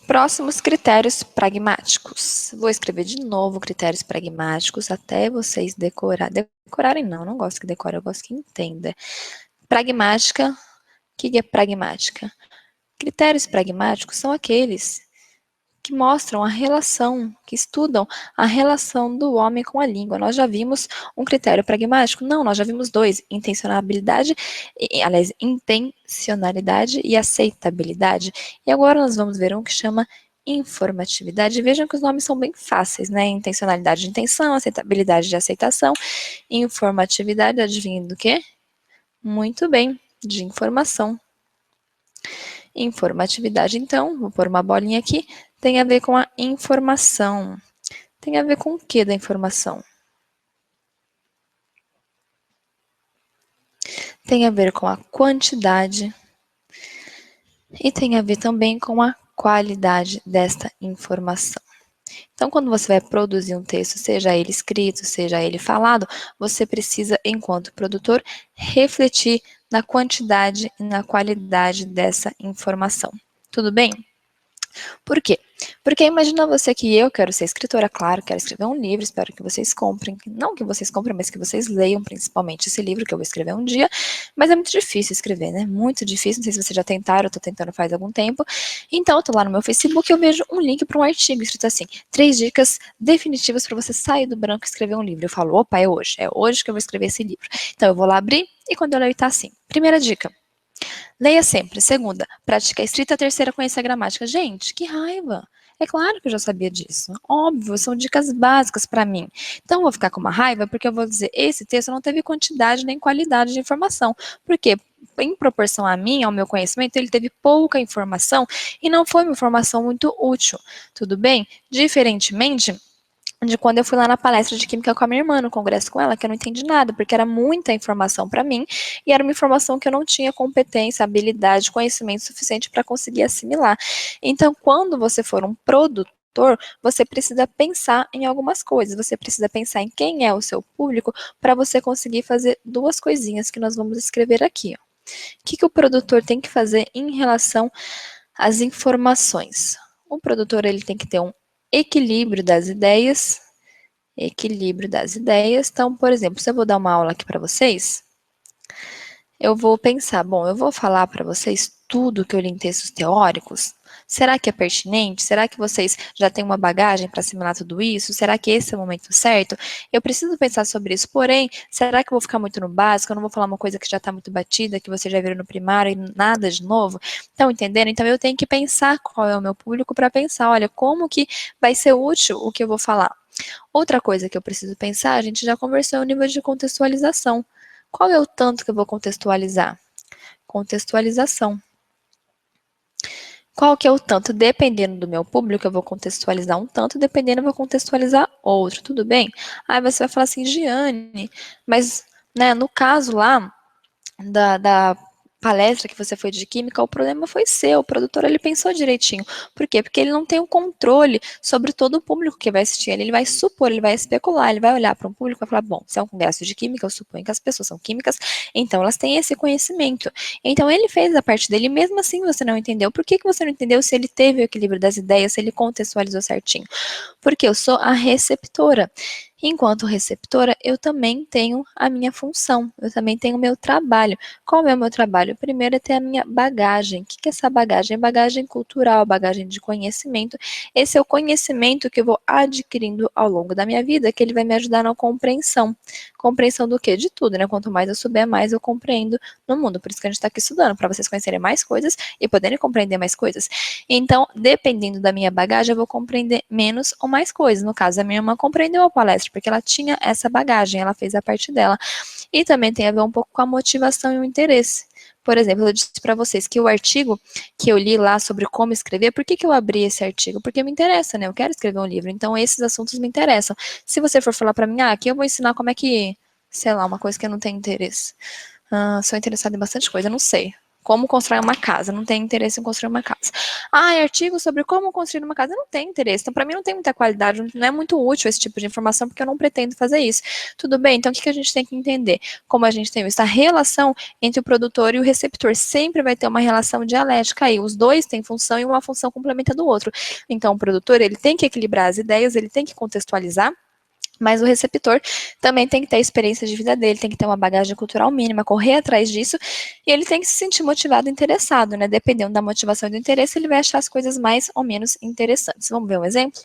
Próximos critérios pragmáticos. Vou escrever de novo critérios pragmáticos até vocês decorarem não, não gosto que decore, eu gosto que entenda. Pragmática, o que é pragmática? Critérios pragmáticos são aqueles que mostram a relação, que estudam a relação do homem com a língua. Nós já vimos um critério pragmático? Não, nós já vimos dois, intencionalidade e aceitabilidade. E agora nós vamos ver um que chama informatividade. Vejam que os nomes são bem fáceis, né? Intencionalidade de intenção, aceitabilidade de aceitação, informatividade, adivinha do quê? Muito bem, de informação. Informatividade, então, vou pôr uma bolinha aqui, tem a ver com a informação. Tem a ver com o que da informação? Tem a ver com a quantidade e tem a ver também com a qualidade desta informação. Então, quando você vai produzir um texto, seja ele escrito, seja ele falado, você precisa, enquanto produtor, refletir na quantidade e na qualidade dessa informação. Tudo bem? Por quê? Porque imagina você que eu quero ser escritora, claro, quero escrever um livro, espero que vocês comprem, não que vocês comprem, mas que vocês leiam principalmente esse livro que eu vou escrever um dia, mas é muito difícil escrever, né? Muito difícil, não sei se vocês já tentaram, eu tô tentando faz algum tempo. Então, eu tô lá no meu Facebook e eu vejo um link para um artigo escrito assim, 3 dicas definitivas para você sair do branco e escrever um livro. Eu falo, opa, é hoje que eu vou escrever esse livro. Então, eu vou lá abrir e quando eu leio tá assim, primeira dica, leia sempre. Segunda, pratique a escrita. Terceira, conheça a gramática. Gente, que raiva! É claro que eu já sabia disso. Óbvio, são dicas básicas para mim. Então, eu vou ficar com uma raiva porque eu vou dizer, esse texto não teve quantidade nem qualidade de informação. Por quê? Em proporção a mim, ao meu conhecimento, ele teve pouca informação e não foi uma informação muito útil. Tudo bem? Diferentemente de quando eu fui lá na palestra de química com a minha irmã, no congresso com ela, que eu não entendi nada, porque era muita informação para mim, e era uma informação que eu não tinha competência, habilidade, conhecimento suficiente para conseguir assimilar. Então, quando você for um produtor, você precisa pensar em algumas coisas, você precisa pensar em quem é o seu público, para você conseguir fazer duas coisinhas que nós vamos escrever aqui. Ó. O que o produtor tem que fazer em relação às informações? O produtor ele tem que ter um equilíbrio das ideias. Equilíbrio das ideias. Então, por exemplo, se eu vou dar uma aula aqui para vocês, eu vou pensar, bom, eu vou falar para vocês tudo que eu li em textos teóricos? Será que é pertinente? Será que vocês já têm uma bagagem para assimilar tudo isso? Será que esse é o momento certo? Eu preciso pensar sobre isso. Porém, será que eu vou ficar muito no básico? Eu não vou falar uma coisa que já está muito batida, que você já viram no primário e nada de novo? Estão entendendo? Então, eu tenho que pensar qual é o meu público para pensar, olha, como que vai ser útil o que eu vou falar? Outra coisa que eu preciso pensar, a gente já conversou, é o nível de contextualização. Qual é o tanto que eu vou contextualizar? Contextualização. Qual que é o tanto? Dependendo do meu público, eu vou contextualizar um tanto, dependendo, eu vou contextualizar outro, tudo bem? Aí você vai falar assim, Giane, mas né, no caso lá da palestra que você foi de química, o problema foi seu, o produtor ele pensou direitinho. Por quê? Porque ele não tem o controle sobre todo o público que vai assistir ele vai supor, ele vai especular, ele vai olhar para um público e vai falar, bom, se é um congresso de química, eu suponho que as pessoas são químicas, então elas têm esse conhecimento. Então ele fez a parte dele, mesmo assim você não entendeu. Por que você não entendeu se ele teve o equilíbrio das ideias, se ele contextualizou certinho? Porque eu sou a receptora. Enquanto receptora, eu também tenho a minha função, eu também tenho o meu trabalho. Qual é o meu trabalho? Primeiro é ter a minha bagagem. O que é essa bagagem? Bagagem cultural, bagagem de conhecimento. Esse é o conhecimento que eu vou adquirindo ao longo da minha vida, que ele vai me ajudar na compreensão. Compreensão do quê? De tudo, né? Quanto mais eu souber, mais eu compreendo no mundo. Por isso que a gente está aqui estudando, para vocês conhecerem mais coisas e poderem compreender mais coisas. Então, dependendo da minha bagagem, eu vou compreender menos ou mais coisas. No caso, a minha irmã compreendeu a palestra, porque ela tinha essa bagagem, ela fez a parte dela. E também tem a ver um pouco com a motivação e o interesse. Por exemplo, eu disse para vocês que o artigo que eu li lá sobre como escrever, por que eu abri esse artigo? Porque me interessa, né? Eu quero escrever um livro, então esses assuntos me interessam. Se você for falar para mim, aqui eu vou ensinar como é que, sei lá, uma coisa que eu não tenho interesse. Sou interessada em bastante coisa, eu não sei como constrói uma casa, não tem interesse em construir uma casa. Ah, artigo sobre como construir uma casa, não tem interesse. Então, para mim, não tem muita qualidade, não é muito útil esse tipo de informação, porque eu não pretendo fazer isso. Tudo bem, então o que a gente tem que entender? Como a gente tem visto, a relação entre o produtor e o receptor sempre vai ter uma relação dialética aí. Os dois têm função e uma função complementa do outro. Então, o produtor, ele tem que equilibrar as ideias, ele tem que contextualizar, mas o receptor também tem que ter a experiência de vida dele, tem que ter uma bagagem cultural mínima, correr atrás disso, e ele tem que se sentir motivado e interessado, né? Dependendo da motivação e do interesse, ele vai achar as coisas mais ou menos interessantes. Vamos ver um exemplo?